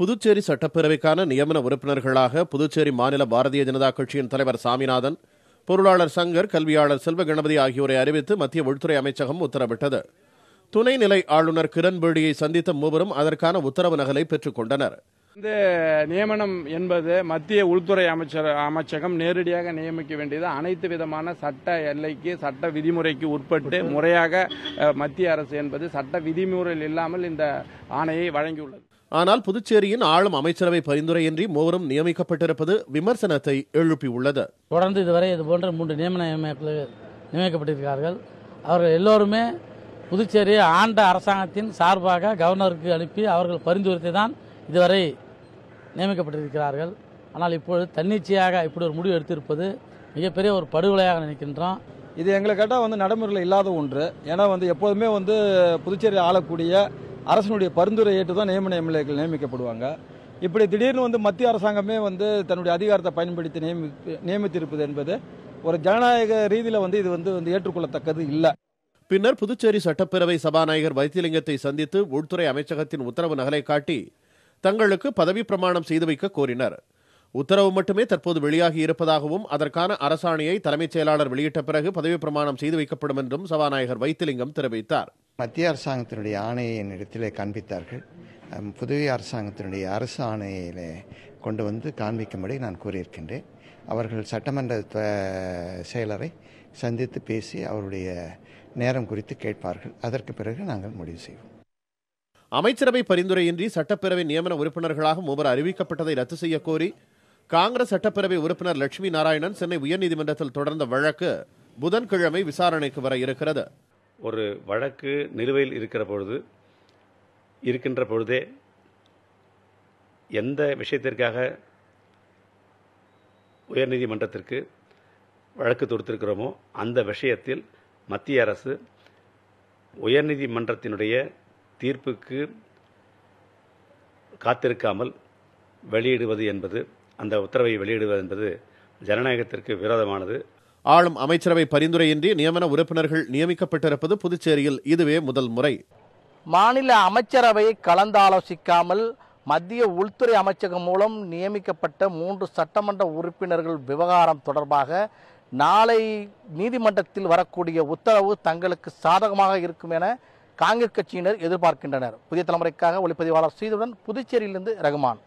புதுச்சேரி சட்டப்பேரவைக்கான நியமன உறுப்பினர்களாக புதுச்சேரி மாநில பாரதிய ஜனதா கட்சியின் தலைவர் சாமிநாதன், பொருளாளர் சங்கர், கல்வியாளர் செல்வ கணபதி ஆகியோரை அறிவித்து மத்திய உள்துறை அமைச்சகம் உத்தரவிட்டது. துணைநிலை ஆளுநர் கிரண்பேடியை சந்தித்த மூவரும் அதற்கான உத்தரவு நகலை பெற்றுக் கொண்டனர். இந்த நியமனம் என்பது மத்திய உள்துறை அமைச்சகம் நேரடியாக நியமிக்க வேண்டியது. அனைத்து விதமான சட்ட எல்லைக்கு, சட்ட விதிமுறைக்கு உட்பட்டு முறையாக மத்திய அரசு என்பது சட்ட விதிமுறையில் இல்லாமல் இந்த ஆணையை வழங்கியுள்ளது. ஆனால் புதுச்சேரியின் ஆளும் அமைச்சரவை பரிந்துரையின்றி மூவரும் நியமிக்கப்பட்டிருப்பது விமர்சனத்தை எழுப்பியுள்ளது. தொடர்ந்து இதுவரை இதுபோன்ற 3 நியமிக்கப்பட்டிருக்கிறார்கள். அவர்கள் எல்லோருமே புதுச்சேரி ஆண்ட அரசாங்கத்தின் சார்பாக கவர்னருக்கு அனுப்பி அவர்கள் பரிந்துரைத்து தான் இதுவரை நியமிக்கப்பட்டிருக்கிறார்கள். ஆனால் இப்பொழுது தன்னிச்சையாக இப்படி ஒரு முடிவு எடுத்திருப்பது மிகப்பெரிய ஒரு படுகொலையாக நினைக்கின்றோம். இது எங்களை கேட்டால் நடைமுறையில் இல்லாத ஒன்று. ஏன்னா எப்போதுமே புதுச்சேரி ஆளக்கூடிய அரசனுடைய பரிந்துரை ஏற்று தான் நியமன எம்எல்ஏக்கள் நியமிக்கப்படுவாங்க. இப்படி திடீர்னு மத்திய அரசாங்கமே தன்னுடைய அதிகாரத்தை பயன்படுத்தி நியமித்திருப்பது என்பது ஒரு ஜனநாயக ரீதியில் இது ஏற்றுக்கொள்ளத்தக்கது இல்லை. பின்னர் புதுச்சேரி சட்டப்பேரவை சபாநாயகர் வைத்திலிங்கத்தை சந்தித்து உள்துறை அமைச்சகத்தின் உத்தரவு நகலை காட்டி தங்களுக்கு பதவி பிரமாணம் செய்து வைக்க கோரினர். உத்தரவு மட்டுமே தற்போது வெளியாகி இருப்பதாகவும் அதற்கான அரசாணையை தலைமைச் செயலாளர் வெளியிட்ட பிறகு பதவி பிரமாணம் செய்து வைக்கப்படும் என்றும் சபாநாயகர் வைத்திலிங்கம் தெரிவித்தார். மத்திய அரசாங்கத்தினுடைய ஆணையை என்னிடத்திலே காண்பித்தார்கள். புதுவை அரசாங்கத்தினுடைய அரசு ஆணையிலே கொண்டு காண்பிக்கும்படி நான் கூறியிருக்கின்றேன். அவர்கள் சட்டமன்ற செயலரை சந்தித்து பேசி அவருடைய நேரம் குறித்து கேட்பார்கள். அதற்கு பிறகு நாங்கள் முடிவு செய்வோம். அமைச்சரவை பரிந்துரையின்றி சட்டப்பேரவை நியமன உறுப்பினர்களாக மூவர் அறிவிக்கப்பட்டதை ரத்து செய்ய கோரி காங்கிரஸ் சட்டப்பேரவை உறுப்பினர் லட்சுமி நாராயணன் சென்னை உயர்நீதிமன்றத்தில் தொடர்ந்த வழக்கு புதன்கிழமை விசாரணைக்கு வர இருக்கிறது. ஒரு வழக்கு நிலுவையில் இருக்கின்ற பொழுதே எந்த விஷயத்திற்காக உயர்நீதிமன்றத்திற்கு வழக்கு தொடுத்திருக்கிறோமோ அந்த விஷயத்தில் மத்திய அரசு உயர்நீதிமன்றத்தினுடைய தீர்ப்புக்கு காத்திருக்காமல் வெளியிடுவது என்பது, அந்த உத்தரவை வெளியிடுவது என்பது ஜனநாயகத்திற்கு விரோதமானது. ஆளும் அமைச்சரவை பரிந்துரையின்றி நியமன உறுப்பினர்கள் நியமிக்கப்பட்டிருப்பது புதுச்சேரியில் இதுவே முதல் முறை. மாநில அமைச்சரவையை கலந்தாலோசிக்காமல் மத்திய உள்துறை அமைச்சகம் மூலம் நியமிக்கப்பட்ட 3 சட்டமன்ற உறுப்பினர்கள் விவகாரம் தொடர்பாக நாளை நீதிமன்றத்தில் வரக்கூடிய உத்தரவு தங்களுக்கு சாதகமாக இருக்கும் என காங்கிரஸ் கட்சியினர் எதிர்பார்க்கின்றனர். புதிய தலைமுறைக்காக ஒளிப்பதிவாளர் ஸ்ரீதுடன் புதுச்சேரியிலிருந்து ரகுமான்.